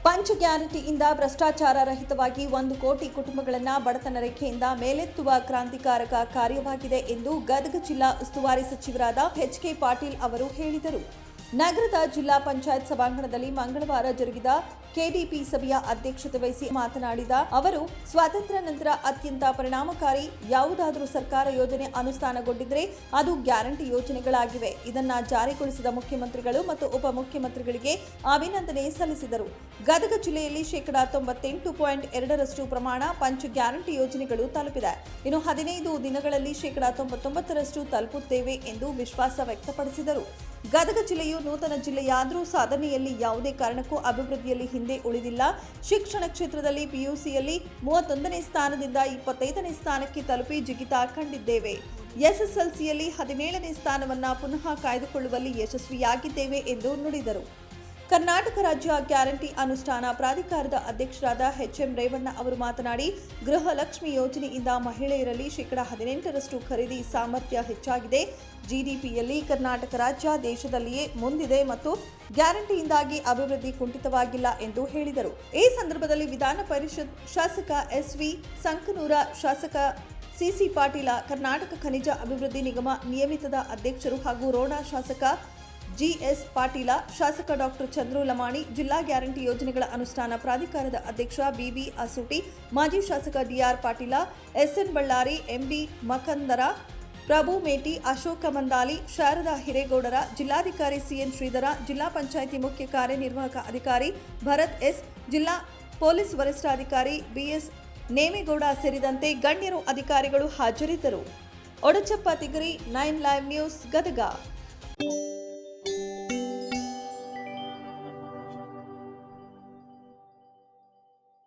ಪಂಚ ಗ್ಯಾರಂಟಿಯಿಂದ ಭ್ರಷ್ಟಾಚಾರ ರಹಿತವಾಗಿ 1 ಕೋಟಿ ಕುಟುಂಬಗಳನ್ನು ಬಡತನ ರೇಖೆಯಿಂದ ಮೇಲೆತ್ತುವ ಕ್ರಾಂತಿಕಾರಕ ಕಾರ್ಯವಾಗಿದೆ ಎಂದು ಗದಗ ಜಿಲ್ಲಾ ಉಸ್ತುವಾರಿ ಸಚಿವರಾದ ಎಚ್.ಕೆ. ಪಾಟೀಲ್ ಅವರು ಹೇಳಿದರು. ನಗರದ ಜಿಲ್ಲಾ ಪಂಚಾಯತ್ ಸಭಾಂಗಣದಲ್ಲಿ ಮಂಗಳವಾರ ಜರುಗಿದ ಕೆಡಿಪಿ ಸಭೆಯ ಅಧ್ಯಕ್ಷತೆ ವಹಿಸಿ ಮಾತನಾಡಿದ ಅವರು, ಸ್ವಾತಂತ್ರ್ಯ ನಂತರ ಅತ್ಯಂತ ಪರಿಣಾಮಕಾರಿ ಯಾವುದಾದರೂ ಸರ್ಕಾರ ಯೋಜನೆ ಅನುಷ್ಠಾನಗೊಂಡಿದ್ದರೆ ಅದು ಗ್ಯಾರಂಟಿ ಯೋಜನೆಗಳಾಗಿವೆ. ಇದನ್ನು ಜಾರಿಗೊಳಿಸಿದ ಮುಖ್ಯಮಂತ್ರಿಗಳು ಮತ್ತು ಉಪಮುಖ್ಯಮಂತ್ರಿಗಳಿಗೆ ಅಭಿನಂದನೆ ಸಲ್ಲಿಸಿದರು. ಗದಗ ಜಿಲ್ಲೆಯಲ್ಲಿ 98.2% ಪ್ರಮಾಣ ಪಂಚ ಗ್ಯಾರಂಟಿ ಯೋಜನೆಗಳು ತಲುಪಿದೆ. ಇನ್ನು 15 ದಿನಗಳಲ್ಲಿ 99% ತಲುಪುತ್ತೇವೆ ಎಂದು ವಿಶ್ವಾಸ ವ್ಯಕ್ತಪಡಿಸಿದರು. ಗದಗ ಜಿಲ್ಲೆಯು ನೂತನ ಜಿಲ್ಲೆಯಾದರೂ ಸಾಧನೆಯಲ್ಲಿ ಯಾವುದೇ ಕಾರಣಕ್ಕೂ ಅಭಿವೃದ್ಧಿಯಲ್ಲಿ ಹಿಂದೆ ಉಳಿದಿಲ್ಲ. ಶಿಕ್ಷಣ ಕ್ಷೇತ್ರದಲ್ಲಿ ಪಿಯುಸಿಯಲ್ಲಿ 31ನೇ ಸ್ಥಾನದಿಂದ 25ನೇ ಸ್ಥಾನಕ್ಕೆ ತಲುಪಿ ಜಿಗಿತ ಕಂಡಿದ್ದೇವೆ. ಎಸ್ಎಸ್ಎಲ್ಸಿಯಲ್ಲಿ 17ನೇ ಸ್ಥಾನವನ್ನು ಪುನಃ ಕಾಯ್ದುಕೊಳ್ಳುವಲ್ಲಿ ಯಶಸ್ವಿಯಾಗಿದ್ದೇವೆ ಎಂದು ನುಡಿದರು. ಕರ್ನಾಟಕ ರಾಜ್ಯ ಗ್ಯಾರಂಟಿ ಅನುಷ್ಠಾನ ಪ್ರಾಧಿಕಾರದ ಅಧ್ಯಕ್ಷರಾದ ಎಚ್.ಎಂ. ರೇವಣ್ಣ ಅವರು ಮಾತನಾಡಿ, ಗೃಹಲಕ್ಷ್ಮಿ ಯೋಜನೆಯಿಂದ ಮಹಿಳೆಯರಲ್ಲಿ 18% ಖರೀದಿ ಸಾಮರ್ಥ್ಯ ಹೆಚ್ಚಾಗಿದೆ. ಜಿಡಿಪಿಯಲ್ಲಿ ಕರ್ನಾಟಕ ರಾಜ್ಯ ದೇಶದಲ್ಲಿಯೇ ಮುಂದಿದೆ ಮತ್ತು ಗ್ಯಾರಂಟಿಯಿಂದಾಗಿ ಅಭಿವೃದ್ಧಿ ಕುಂಠಿತವಾಗಿಲ್ಲ ಎಂದು ಹೇಳಿದರು. ಈ ಸಂದರ್ಭದಲ್ಲಿ ವಿಧಾನ ಪರಿಷತ್ ಶಾಸಕ ಎಸ್.ವಿ. ಸಂಕನೂರ, ಶಾಸಕ ಸಿ.ಸಿ. ಪಾಟೀಲ, ಕರ್ನಾಟಕ ಖನಿಜ ಅಭಿವೃದ್ಧಿ ನಿಗಮ ನಿಯಮಿತದ ಅಧ್ಯಕ್ಷರು ಹಾಗೂ ರೋಣ ಶಾಸಕ ಜಿ.ಎಸ್. ಪಾಟೀಲ, ಶಾಸಕ ಡಾಕ್ಟರ್ ಚಂದ್ರು ಲಮಾಣಿ, ಜಿಲ್ಲಾ ಗ್ಯಾರಂಟಿ ಯೋಜನೆಗಳ ಅನುಷ್ಠಾನ ಪ್ರಾಧಿಕಾರದ ಅಧ್ಯಕ್ಷ ಬಿ.ಬಿ. ಅಸೂಟಿ, ಮಾಜಿ ಶಾಸಕ ಡಿ.ಆರ್. ಪಾಟೀಲ, ಎಸ್.ಎನ್. ಬಳ್ಳಾರಿ, ಎಂ.ಡಿ. ಮಕಂದರ, ಪ್ರಭು ಮೇಟಿ, ಅಶೋಕ ಮಂದಾಲಿ, ಶಾರದಾ ಹಿರೇಗೌಡರ, ಜಿಲ್ಲಾಧಿಕಾರಿ ಸಿ.ಎನ್. ಶ್ರೀಧರ, ಜಿಲ್ಲಾ ಪಂಚಾಯಿತಿ ಮುಖ್ಯ ಕಾರ್ಯನಿರ್ವಾಹಕ ಅಧಿಕಾರಿ ಭರತ್ ಎಸ್, ಜಿಲ್ಲಾ ಪೊಲೀಸ್ ವರಿಷ್ಠಾಧಿಕಾರಿ ಬಿ.ಎಸ್. ನೇಮೇಗೌಡ ಸೇರಿದಂತೆ ಗಣ್ಯರು ಅಧಿಕಾರಿಗಳು ಹಾಜರಿದ್ದರು. ಒಡಚಪ್ಪ ತಿಗರಿ, 9 ಲೈವ್ ನ್ಯೂಸ್, ಗದಗ.